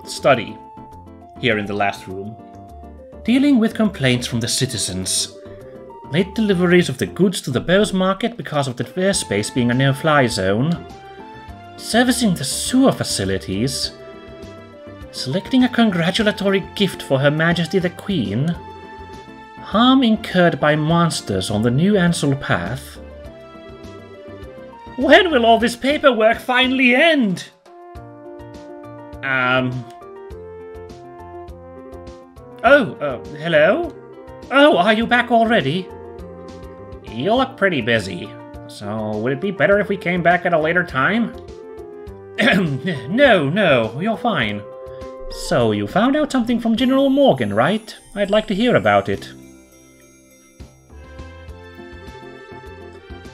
study. Here in the last room. Dealing with complaints from the citizens. Late deliveries of the goods to the Bowes Market because of the airspace being a no-fly zone. Servicing the sewer facilities. Selecting a congratulatory gift for Her Majesty the Queen. Harm incurred by monsters on the New Ansel path. When will all this paperwork finally end? Hello? Oh, are you back already? You look pretty busy. So, would it be better if we came back at a later time? No, you're fine. So, you found out something from General Morgan, right? I'd like to hear about it.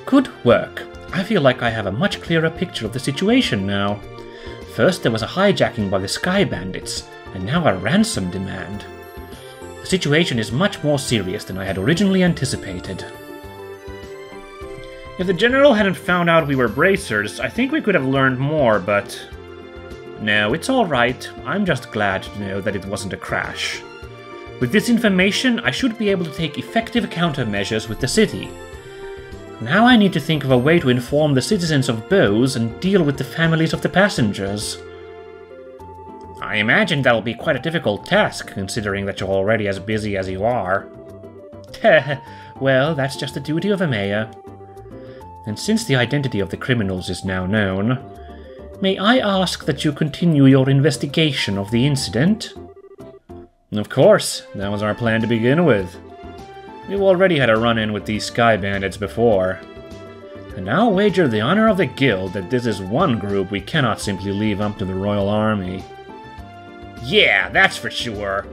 Good work. I feel like I have a much clearer picture of the situation now. First there was a hijacking by the Sky Bandits, and now a ransom demand. The situation is much more serious than I had originally anticipated. If the General hadn't found out we were bracers, I think we could have learned more, but... No, it's alright. I'm just glad to know that it wasn't a crash. With this information, I should be able to take effective countermeasures with the city. Now I need to think of a way to inform the citizens of Bowes and deal with the families of the passengers. I imagine that'll be quite a difficult task, considering that you're already as busy as you are. Well, that's just the duty of a mayor. And since the identity of the criminals is now known, may I ask that you continue your investigation of the incident? Of course, that was our plan to begin with. We've already had a run-in with these Sky Bandits before. And I'll wager the honor of the guild that this is one group we cannot simply leave up to the Royal Army. Yeah, that's for sure.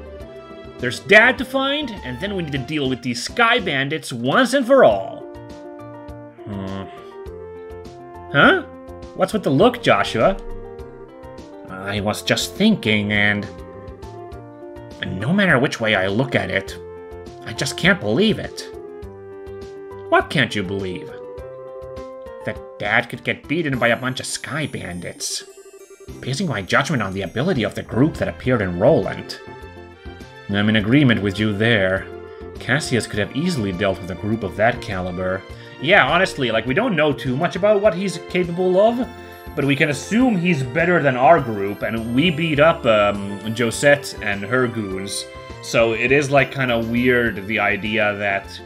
There's Dad to find, and then we need to deal with these Sky Bandits once and for all. Huh? What's with the look, Joshua? I was just thinking, and no matter which way I look at it, I just can't believe it. What can't you believe? That Dad could get beaten by a bunch of Sky Bandits. Basing my judgment on the ability of the group that appeared in Roland. I'm in agreement with you there. Cassius could have easily dealt with a group of that caliber. Yeah, honestly, we don't know too much about what he's capable of, but we can assume he's better than our group, and we beat up Josette and her goons. So it is kind of weird, the idea that,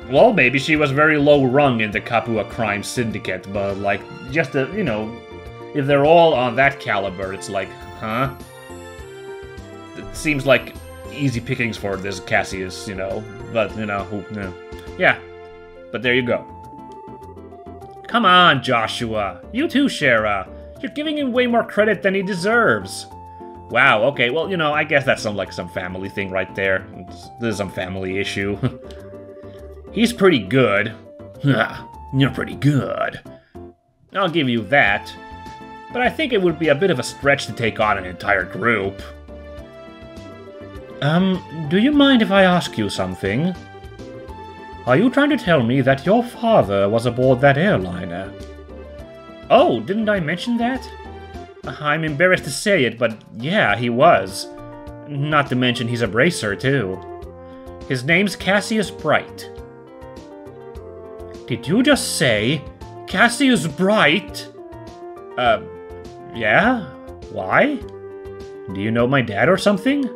well, maybe she was very low rung in the Capua crime syndicate, but just if they're all on that caliber, it's huh? It seems like easy pickings for this Cassius, but yeah, but there you go. Come on, Joshua, you too, Shara. You're giving him way more credit than he deserves. Wow, okay, well, I guess that's some family thing right there. This is some family issue. He's pretty good. You're pretty good. I'll give you that. But I think it would be a bit of a stretch to take on an entire group. Do you mind if I ask you something? Are you trying to tell me that your father was aboard that airliner? Oh, didn't I mention that? I'm embarrassed to say it, but yeah, he was. Not to mention he's a bracer, too. His name's Cassius Bright. Did you just say Cassius Bright? Yeah? Why? Do you know my dad or something?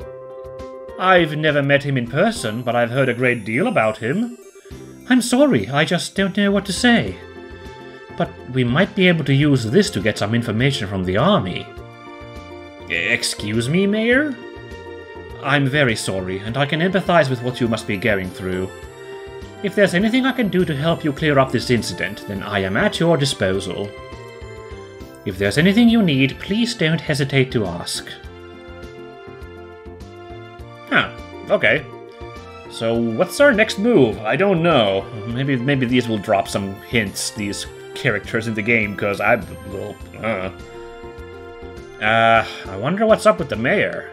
I've never met him in person, but I've heard a great deal about him. I'm sorry, I just don't know what to say. But we might be able to use this to get some information from the army. Excuse me, Mayor? I'm very sorry, and I can empathize with what you must be going through. If there's anything I can do to help you clear up this incident, then I am at your disposal. If there's anything you need, please don't hesitate to ask. Huh, okay. So what's our next move? I don't know. Maybe these will drop some hints, these characters in the game, because I'm a little... I wonder what's up with the mayor.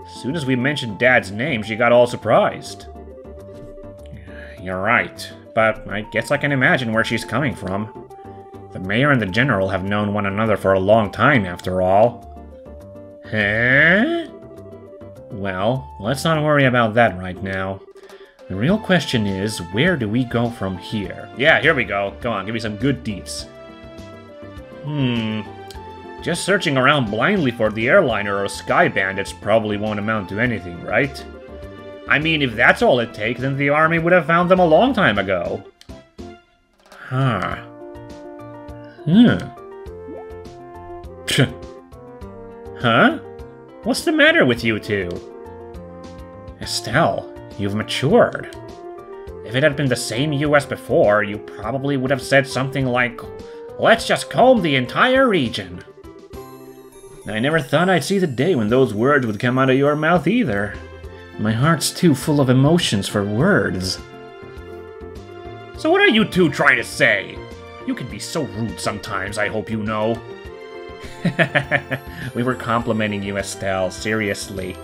As soon as we mentioned Dad's name, she got all surprised. You're right, but I guess I can imagine where she's coming from. The mayor and the general have known one another for a long time, after all. Huh? Well, let's not worry about that right now. The real question is, where do we go from here? Yeah, here we go. Come on, give me some good deets. Just searching around blindly for the airliner or sky bandits probably won't amount to anything, right? I mean, if that's all it takes, then the army would have found them a long time ago. Huh. Huh? What's the matter with you two? Estelle, you've matured. If it had been the same you as before, you probably would have said something like, "Let's just comb the entire region." I never thought I'd see the day when those words would come out of your mouth either. My heart's too full of emotions for words. So what are you two trying to say? You can be so rude sometimes, I hope you know. We were complimenting you, Estelle, seriously.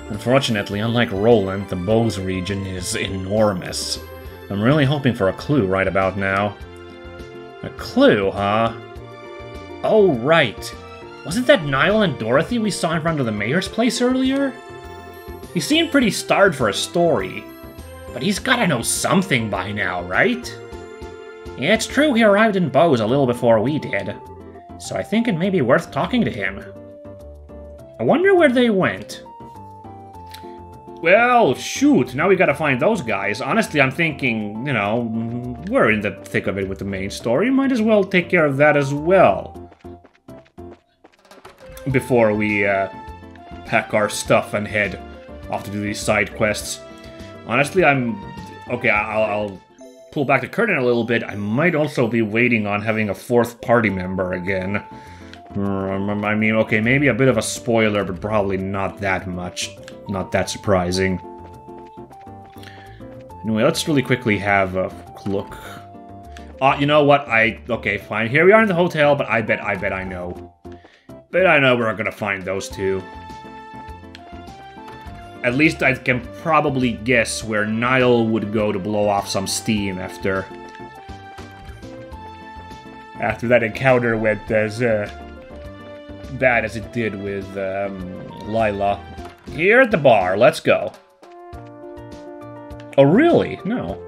Unfortunately, unlike Roland, the Bose region is enormous. I'm really hoping for a clue right about now. A clue, huh? Oh, right. Wasn't that Niall and Dorothy we saw in front of the mayor's place earlier? He seemed pretty starved for a story. But he's gotta know something by now, right? Yeah, it's true he arrived in Bose a little before we did. So I think it may be worth talking to him. I wonder where they went. Well, shoot, now we gotta find those guys. Honestly, I'm thinking, you know, we're in the thick of it with the main story. Might as well take care of that as well. Before we pack our stuff and head off to do these side quests. Honestly, okay, I'll pull back the curtain a little bit. I might also be waiting on having a fourth party member again. I mean, okay, maybe a bit of a spoiler, but probably not that much. Not that surprising. Anyway, let's really quickly have a look. You know what? Okay, fine. Here we are in the hotel, but I bet I know. Bet I know we're gonna find those two. At least I can probably guess where Niall would go to blow off some steam after that encounter went as bad as it did with Lila. Here at the bar, let's go. Oh, really? No.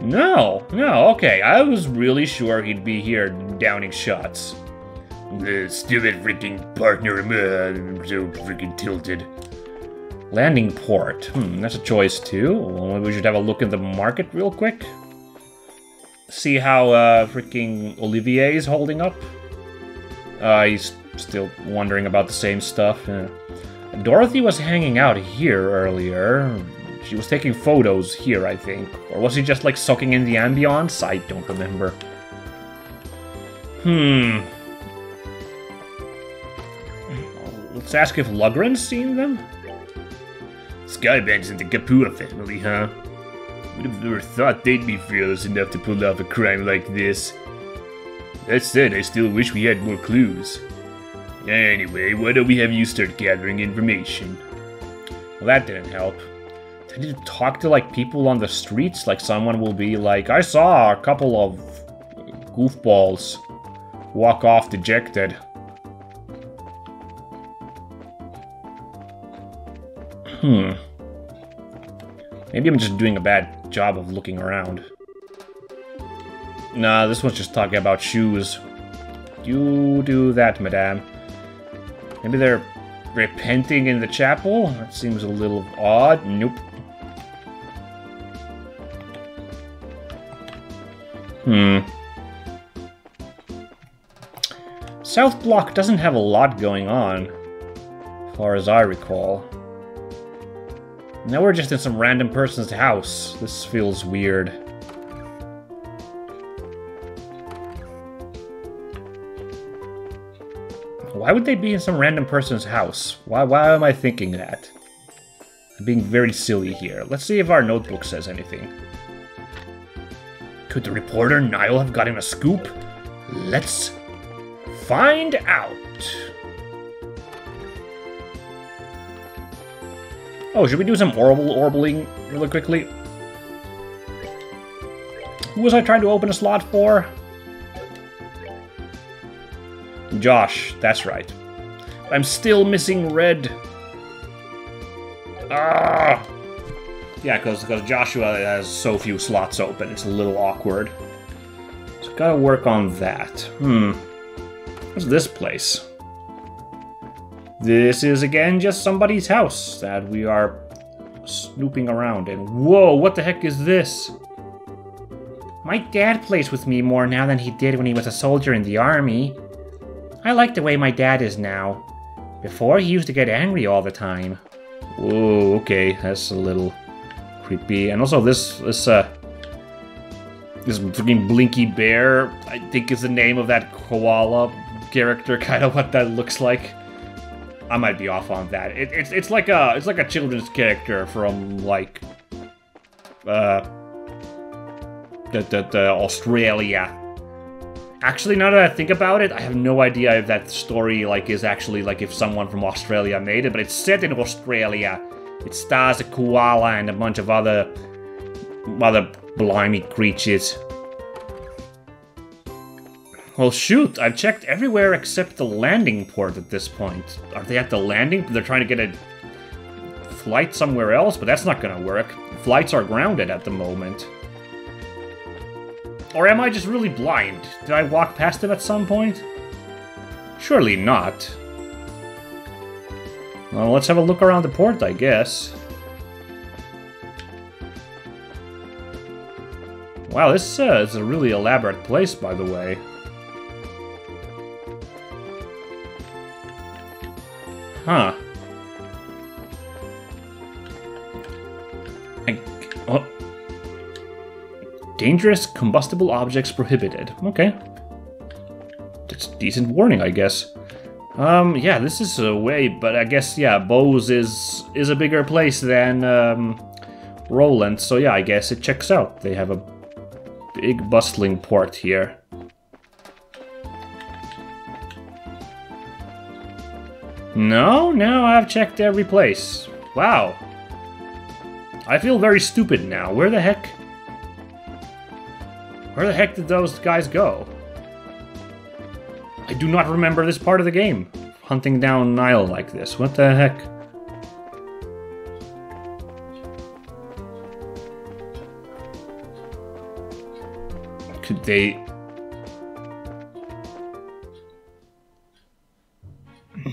No, okay. I was really sure he'd be here downing shots. Stupid freaking partner, I'm so freaking tilted. Landing port. That's a choice too. Well, we should have a look at the market real quick. See how freaking Olivier's holding up. He's still wondering about the same stuff. Dorothy was hanging out here earlier. She was taking photos here, I think. Or was he just like soaking in the ambience? I don't remember. Let's ask if Lugren's seen them? Skyband's in the Kapua family, huh? Would have never thought they'd be fearless enough to pull off a crime like this. That said, I still wish we had more clues. Anyway, why don't we have you start gathering information? Well, that didn't help. I need to talk to, like, people on the streets, like someone will be like, I saw a couple of goofballs walk off dejected. Maybe I'm just doing a bad job of looking around. Nah, this one's just talking about shoes. You do that, madame. Maybe they're repenting in the chapel? That seems a little odd. Nope. South Block doesn't have a lot going on, as far as I recall. Now we're just in some random person's house. This feels weird. Why would they be in some random person's house? Why am I thinking that? I'm being very silly here. Let's see if our notebook says anything. Could the reporter Niall have gotten a scoop? Let's find out. Oh, should we do some orbling really quickly? Who was I trying to open a slot for? Josh, that's right. I'm still missing red. Ah! Yeah, because Joshua has so few slots open, it's a little awkward. So gotta work on that. What's this place? This is again just somebody's house that we are snooping around in. Whoa, what the heck is this? My dad plays with me more now than he did when he was a soldier in the army. I like the way my dad is now. Before, he used to get angry all the time. Whoa, okay, that's a little creepy. And also this freaking Blinky Bear, I think is the name of that koala character, kind of what that looks like. I might be off on that. It's like a children's character from like the Australia. Actually, now that I think about it, I have no idea if that story like is actually like if someone from Australia made it, but it's set in Australia. It stars a koala and a bunch of other blimey creatures. Well, shoot, I've checked everywhere except the landing port at this point. Are they at the landing? They're trying to get a flight somewhere else, but that's not gonna work. Flights are grounded at the moment. Or am I just really blind? Did I walk past them at some point? Surely not. Well, let's have a look around the port, I guess. Wow, this is a really elaborate place, by the way. Huh. Oh. Dangerous combustible objects prohibited. Okay. That's a decent warning, I guess. Yeah, this is a way, but I guess, yeah, Bose is a bigger place than, Roland, so yeah, I guess it checks out. They have a big bustling port here. No, I've checked every place. Wow. I feel very stupid now. Where the heck did those guys go? I do not remember this part of the game. Hunting down Nile like this. What the heck? Could they...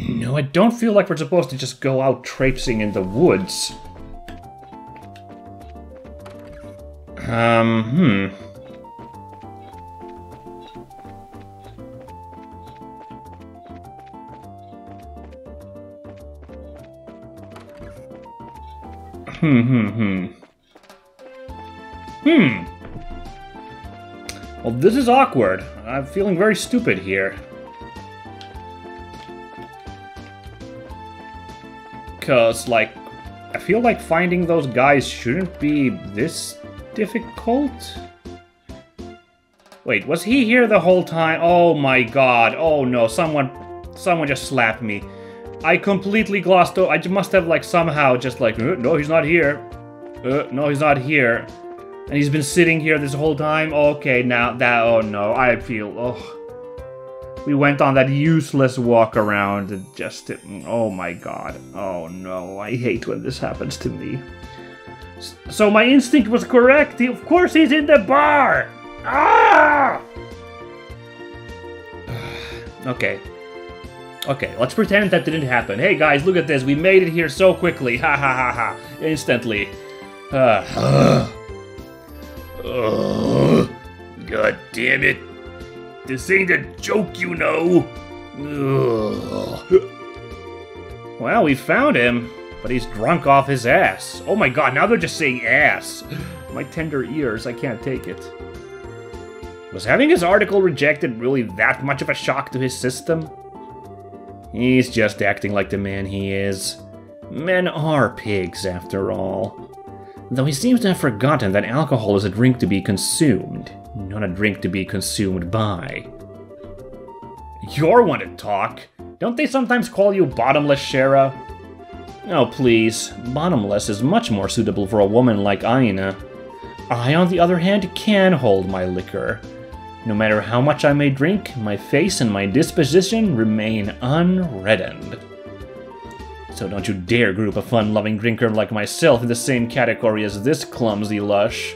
No, I don't feel like we're supposed to just go out traipsing in the woods. Well, this is awkward. I'm feeling very stupid here. Because, like, I feel like finding those guys shouldn't be this difficult? Wait, was he here the whole time? Oh my god. Oh no, someone just slapped me. I completely glossed over. I must have, like, somehow just like, no, he's not here. No, he's not here. And he's been sitting here this whole time? Okay, now that, oh no, I feel, oh. We went on that useless walk around and just didn't, oh my god. Oh no, I hate when this happens to me. So my instinct was correct. Of course he's in the bar! Ah! Okay. Okay, let's pretend that didn't happen. Hey guys, look at this. We made it here so quickly. Ha ha ha ha. Instantly. God damn it. This ain't a joke, you know. Well, we found him, but he's drunk off his ass. Oh my god, now they're just saying ass. My tender ears, I can't take it. Was having his article rejected really that much of a shock to his system? He's just acting like the man he is. Men are pigs, after all. Though he seems to have forgotten that alcohol is a drink to be consumed, not a drink to be consumed by. You're one to talk. Don't they sometimes call you Bottomless, Shara? Oh, please. Bottomless is much more suitable for a woman like Aina. I, on the other hand, can hold my liquor. No matter how much I may drink, my face and my disposition remain unreddened. So don't you dare group a fun-loving drinker like myself in the same category as this clumsy lush.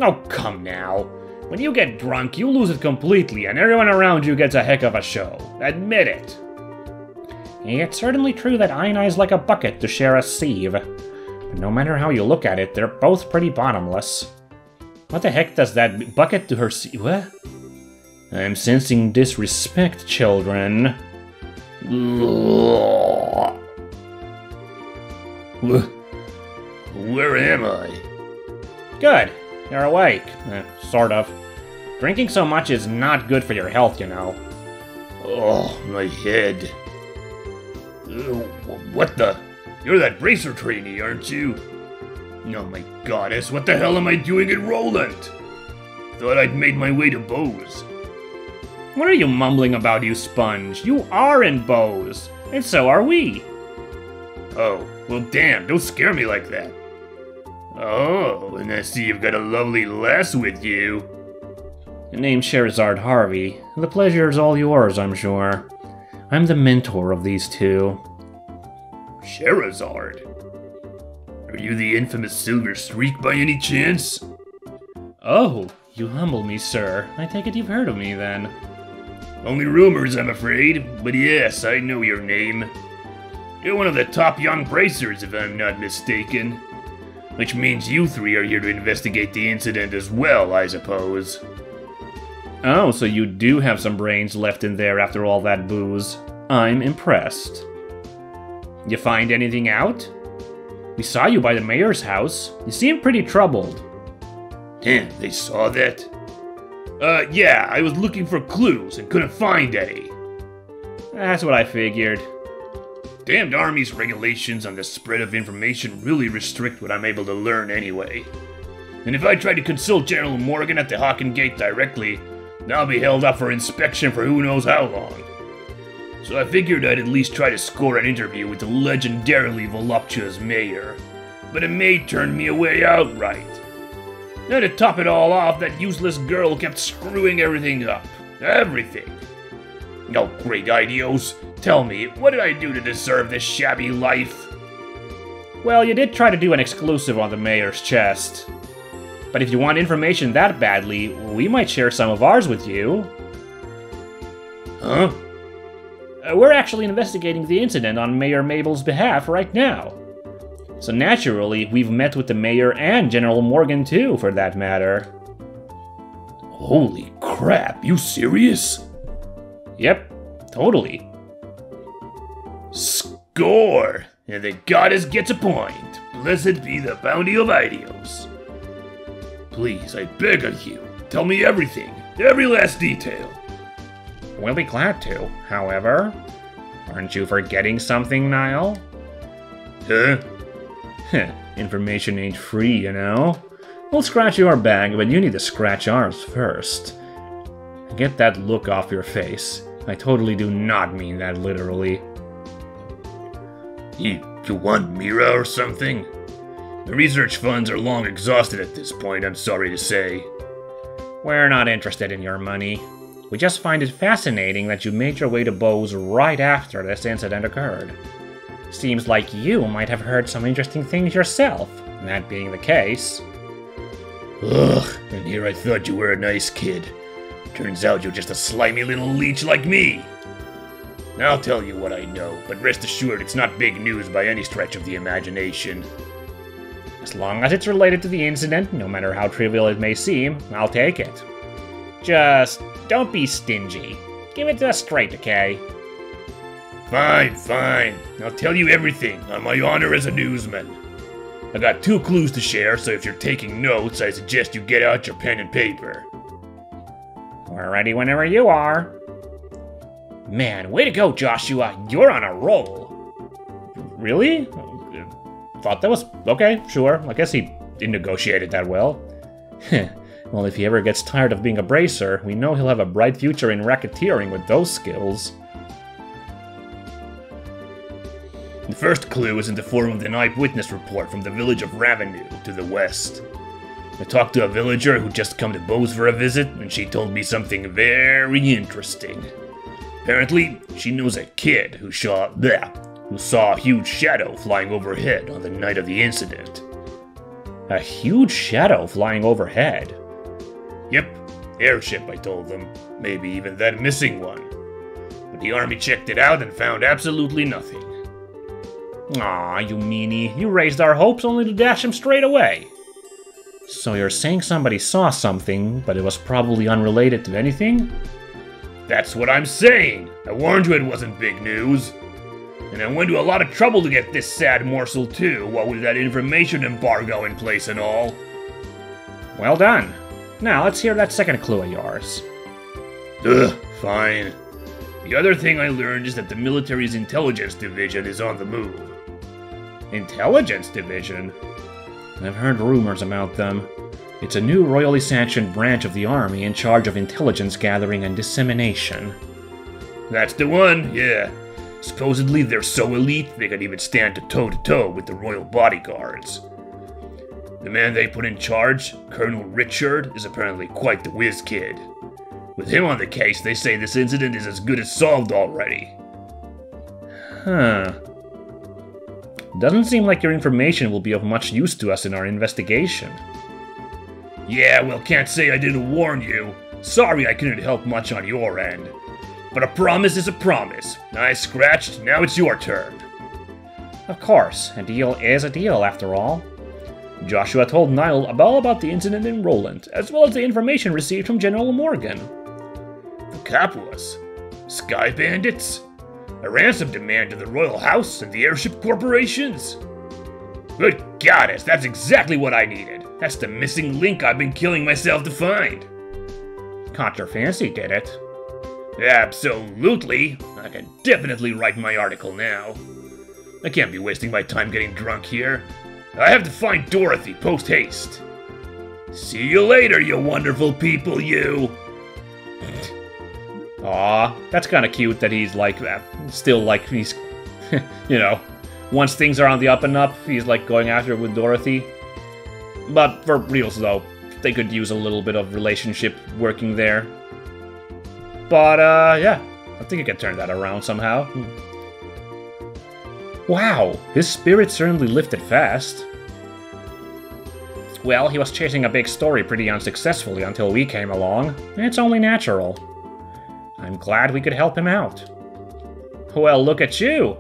Oh, come now. When you get drunk, you lose it completely, and everyone around you gets a heck of a show. Admit it. It's certainly true that Einai's like a bucket to share a sieve. But no matter how you look at it, they're both pretty bottomless. What the heck does that bucket to her sieve? What? I'm sensing disrespect, children. Where am I? Good. You're awake. Sort of. Drinking so much is not good for your health, you know. Oh, my head. What the? You're that bracer trainee, aren't you? Oh my goddess, what the hell am I doing in Roland? Thought I'd made my way to Bose. What are you mumbling about, you sponge? You are in Bose, and so are we. Oh, well damn, don't scare me like that. Oh, and I see you've got a lovely lass with you. Name's Sherazard Harvey. The pleasure's all yours, I'm sure. I'm the mentor of these two. Sherazard? Are you the infamous Silver Streak by any chance? Oh, you humble me, sir. I take it you've heard of me, then. Only rumors, I'm afraid, but yes, I know your name. You're one of the top young bracers, if I'm not mistaken. Which means you three are here to investigate the incident as well, I suppose. Oh, so you do have some brains left in there after all that booze. I'm impressed. You find anything out? We saw you by the mayor's house. You seem pretty troubled. Damn, they saw that? Yeah, I was looking for clues and couldn't find any. That's what I figured. Damned Army's regulations on the spread of information really restrict what I'm able to learn anyway. And if I try to consult General Morgan at the Hawken Gate directly, I'll be held up for inspection for who knows how long. So I figured I'd at least try to score an interview with the legendarily voluptuous mayor. But a maid turned me away outright. Now to top it all off, that useless girl kept screwing everything up. Everything. Oh, great ideos. Tell me, what did I do to deserve this shabby life? Well, you did try to do an exclusive on the mayor's chest. But if you want information that badly, we might share some of ours with you. Huh? We're actually investigating the incident on Mayor Mabel's behalf right now. So naturally, we've met with the mayor and General Morgan too, for that matter. Holy crap, you serious? Yep, totally. Score! And the goddess gets a point. Blessed be the bounty of Idios. Please, I beg of you, tell me everything, every last detail. We'll be glad to, however. Aren't you forgetting something, Niall? Huh? Information ain't free, you know. We'll scratch your bag, but you need to scratch ours first. Get that look off your face. I totally do not mean that literally. You want Mira or something? The research funds are long exhausted at this point, I'm sorry to say. We're not interested in your money. We just find it fascinating that you made your way to Bose right after this incident occurred. Seems like you might have heard some interesting things yourself, that being the case. Ugh, and here I thought you were a nice kid. Turns out you're just a slimy little leech like me. I'll tell you what I know, but rest assured it's not big news by any stretch of the imagination. As long as it's related to the incident, no matter how trivial it may seem, I'll take it. Just don't be stingy. Give it to us straight, okay? Fine, fine. I'll tell you everything on my honor as a newsman. I got 2 clues to share, so if you're taking notes, I suggest you get out your pen and paper. We're ready whenever you are. Man, way to go, Joshua. You're on a roll. Really? Thought that was... okay, sure. I guess he negotiated that well. Well, if he ever gets tired of being a bracer, we know he'll have a bright future in racketeering with those skills. The first clue is in the form of an eyewitness report from the village of Ravenue to the west. I talked to a villager who just come to Bose for a visit, and she told me something very interesting. Apparently, she knows a kid who who saw a huge shadow flying overhead on the night of the incident. A huge shadow flying overhead? Yep, airship, I told them. Maybe even that missing one. But the army checked it out and found absolutely nothing. Aw, you meanie. You raised our hopes only to dash him straight away. So you're saying somebody saw something, but it was probably unrelated to anything? That's what I'm saying! I warned you it wasn't big news. And I went to a lot of trouble to get this sad morsel too, what with that information embargo in place and all. Well done. Now let's hear that second clue of yours. Ugh, fine. The other thing I learned is that the military's intelligence division is on the move. Intelligence division? I've heard rumors about them. It's a new royally sanctioned branch of the army in charge of intelligence gathering and dissemination. That's the one, yeah. Supposedly they're so elite they could even stand toe-to-toe with the royal bodyguards. The man they put in charge, Colonel Richard, is apparently quite the whiz kid. With him on the case, they say this incident is as good as solved already. Huh. Doesn't seem like your information will be of much use to us in our investigation. Yeah, well, can't say I didn't warn you. Sorry I couldn't help much on your end. But a promise is a promise. I scratched, now it's your turn. Of course, a deal is a deal after all. Joshua told Niall all about the incident in Roland, as well as the information received from General Morgan. The Capuas? Sky Bandits? A ransom demand to the Royal House and the airship corporations? Good goddess, that's exactly what I needed. That's the missing link I've been killing myself to find. Caught your fancy, did it? Absolutely. I can definitely write my article now. I can't be wasting my time getting drunk here. I have to find Dorothy post-haste. See you later, you wonderful people, you! Aw, that's kinda cute that he's like that. Still like he's, you know, once things are on the up and up, he's like going after it with Dorothy. But for reals though, they could use a little bit of relationship working there. But yeah, I think I can turn that around somehow. Wow, his spirit certainly lifted fast. Well, he was chasing a big story pretty unsuccessfully until we came along. It's only natural. I'm glad we could help him out. Well, look at you!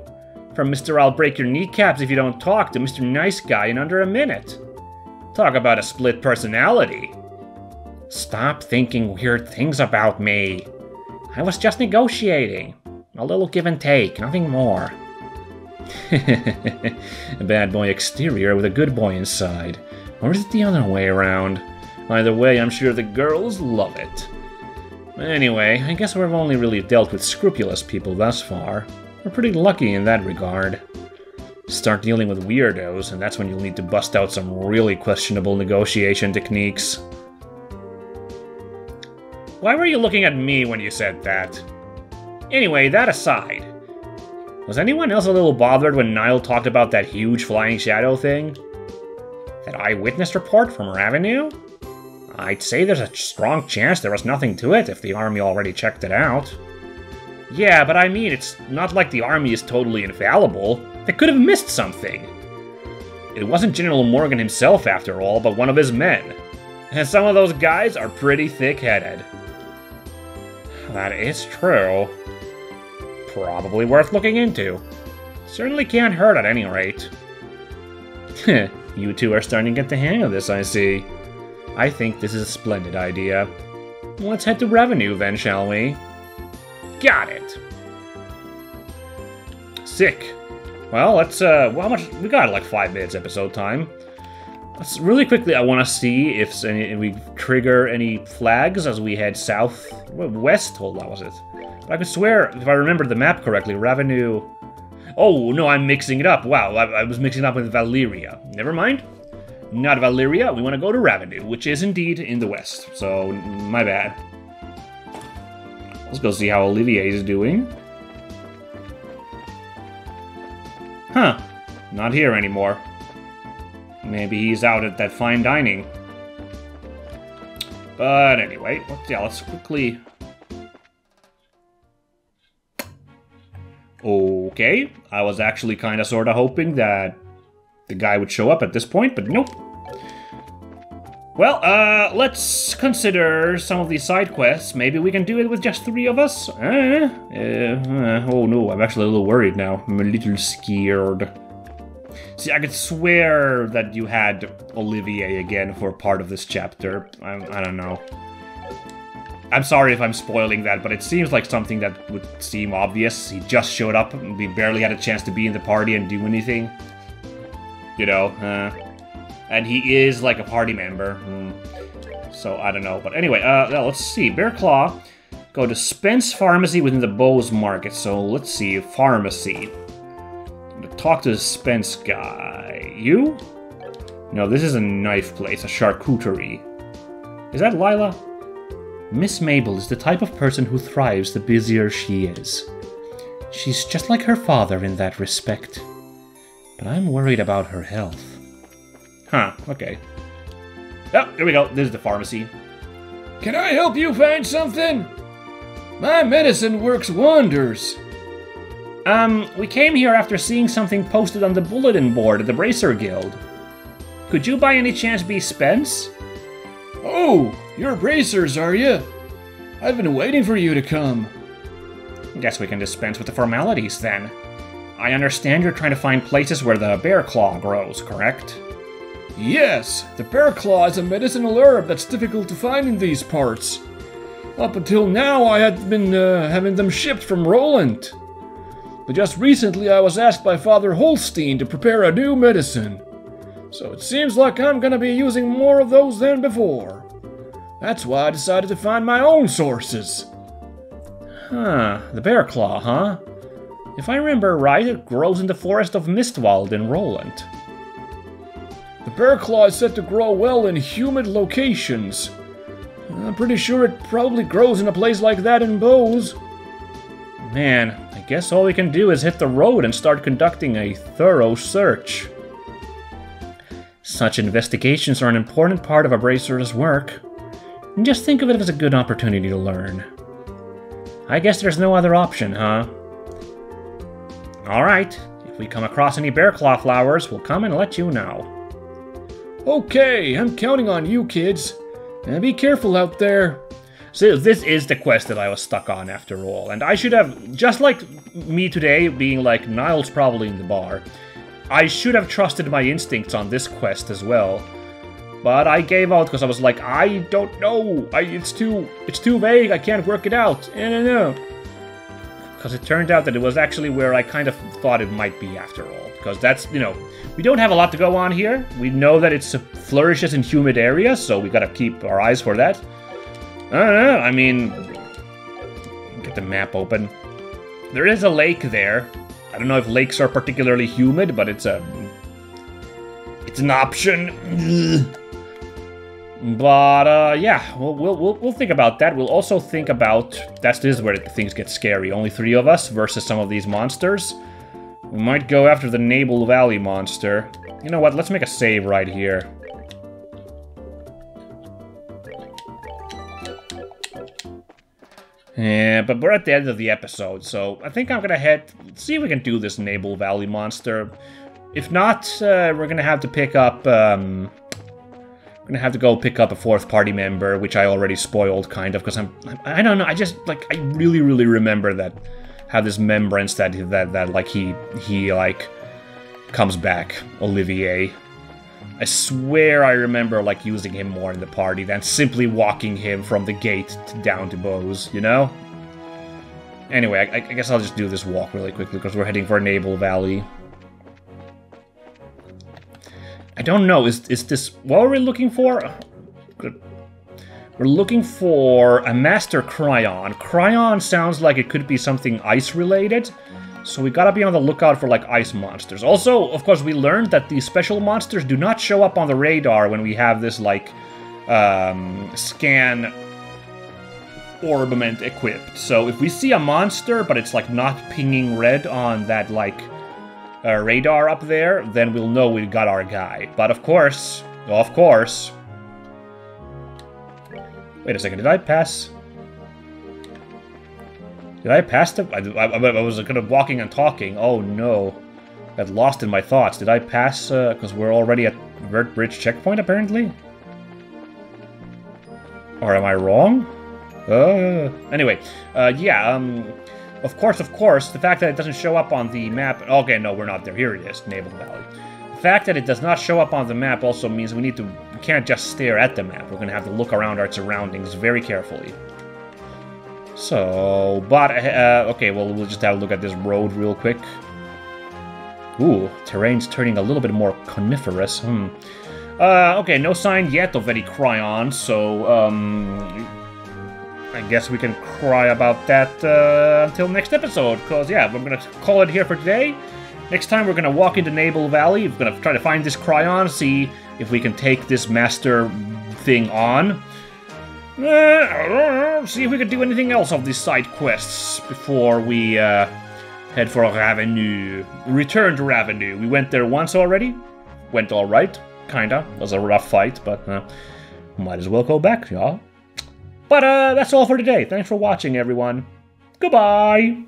From Mr. I'll break your kneecaps if you don't talk to Mr. Nice Guy in under a minute. Talk about a split personality. Stop thinking weird things about me. I was just negotiating. A little give and take, nothing more. A bad boy exterior with a good boy inside. Or is it the other way around? Either way, I'm sure the girls love it. Anyway, I guess we've only really dealt with scrupulous people thus far. We're pretty lucky in that regard. Start dealing with weirdos, and that's when you'll need to bust out some really questionable negotiation techniques. Why were you looking at me when you said that? Anyway, that aside, was anyone else a little bothered when Niall talked about that huge flying shadow thing? That eyewitness report from Ravenue? I'd say there's a strong chance there was nothing to it if the army already checked it out. Yeah, but I mean, it's not like the army is totally infallible. They could have missed something. It wasn't General Morgan himself after all, but one of his men. And some of those guys are pretty thick-headed. That is true. Probably worth looking into. Certainly can't hurt at any rate. You two are starting to get the hang of this, I see. I think this is a splendid idea. Let's head to Revenue then, shall we? Got it! Sick. Well, let's, well, how much? We got like 5 minutes episode time. Let's really quickly, I want to see if we trigger any flags as we head south, west, hold on, was it? I could swear, if I remember the map correctly, Revenue... Oh, no, I'm mixing it up. Wow, I was mixing it up with Valeria. Never mind. Not Valeria, we want to go to Revenue, which is indeed in the west, so my bad. Let's go see how Olivier is doing. Huh, not here anymore. Maybe he's out at that fine dining. But anyway, let's quickly... Okay, I was actually kind of sort of hoping that the guy would show up at this point, but nope. Well, let's consider some of these side quests. Maybe we can do it with just 3 of us? Oh no, I'm actually a little worried now. I'm a little scared. See, I could swear that you had Olivier again for part of this chapter. I don't know. I'm sorry if I'm spoiling that, but it seems like something that would seem obvious. He just showed up, and we barely had a chance to be in the party and do anything. You know, and he is like a party member. So, I don't know. But anyway, let's see. Bear Claw. Go to Spence Pharmacy within the Bose Market. So, let's see. Pharmacy. Talk to the Spence guy. You? No, this is a knife place, a charcuterie. Is that Lila? Miss Mabel is the type of person who thrives the busier she is. She's just like her father in that respect. But I'm worried about her health. Huh, okay. Oh, here we go. This is the pharmacy. Can I help you find something? My medicine works wonders. We came here after seeing something posted on the bulletin board at the Bracer Guild. Could you by any chance be Spence? Oh, you're Bracers, are you? I've been waiting for you to come. Guess we can dispense with the formalities then. I understand you're trying to find places where the bear claw grows, correct? Yes, the bear claw is a medicinal herb that's difficult to find in these parts. Up until now, I had been having them shipped from Roland. But just recently, I was asked by Father Holstein to prepare a new medicine. So it seems like I'm gonna be using more of those than before. That's why I decided to find my own sources. Huh, the bear claw, huh? If I remember right, it grows in the forest of Mistwald in Roland. The bear claw is said to grow well in humid locations. I'm pretty sure it probably grows in a place like that in Bose. Man, I guess all we can do is hit the road and start conducting a thorough search. Such investigations are an important part of a bracer's work. And just think of it as a good opportunity to learn. I guess there's no other option, huh? Alright, if we come across any bear claw flowers, we'll come and let you know. Okay, I'm counting on you kids. And be careful out there. So this is the quest that I was stuck on after all, and I should have, just like me today being like, Niall's probably in the bar, I should have trusted my instincts on this quest as well. But I gave out because I was like, I don't know, it's too vague, I can't work it out, I don't know. Because it turned out that it was actually where I kind of thought it might be after all. Because that's, you know, we don't have a lot to go on here. We know that it flourishes in humid areas, so we gotta keep our eyes for that. I don't know, I mean, get the map open. There is a lake there. I don't know if lakes are particularly humid, but it's an option. But yeah, we'll think about that. We'll also think about, this is where things get scary. Only 3 of us versus some of these monsters. We might go after the Nabel Valley monster. You know what? Let's make a save right here. Yeah, but we're at the end of the episode, so I think I'm gonna see if we can do this Nabel Valley monster. If not, we're gonna have to pick up, we're gonna have to go pick up a 4th party member, which I already spoiled, kind of, because I don't know, I just, like, I really remember that, have this remembrance that like, he, like, comes back, Olivier. I swear I remember, like, using him more in the party than simply walking him from the gate down to Bose, you know? Anyway, I guess I'll just do this walk really quickly, because we're heading for Nabel Valley. I don't know, is this... What are we looking for? Good. We're looking for a Master Cryon. Cryon sounds like it could be something ice-related. So we gotta be on the lookout for, like, ice monsters. Also, of course, we learned that these special monsters do not show up on the radar when we have this, like, scan orbiment equipped. So if we see a monster, but it's, like, not pinging red on that, like, radar up there, then we'll know we got our guy. But of course... Wait a second, did I pass? Did I pass the... I was kind of walking and talking. Oh no. I got lost in my thoughts. Did I pass... because we're already at Vert Bridge checkpoint, apparently? Or am I wrong? Anyway. Yeah, Of course, the fact that it doesn't show up on the map... Okay, no, we're not there. Here it is, Naval Valley. The fact that it does not show up on the map also means we can't just stare at the map. We're going to have to look around our surroundings very carefully. So, but... okay, well, we'll just have a look at this road real quick. Ooh, terrain's turning a little bit more coniferous. Okay, no sign yet of any Cryons, so, I guess we can cry about that until next episode, because, yeah, we're going to call it here for today. Next time, we're going to walk into Naval Valley. We're going to try to find this Cryon, see if we can take this master thing on. I don't know, see if we can do anything else of these side quests before we head for Ravenue. Return to Ravenue. We went there once already. Went alright, kinda. It was a rough fight, but might as well go back, y'all. But that's all for today. Thanks for watching, everyone. Goodbye!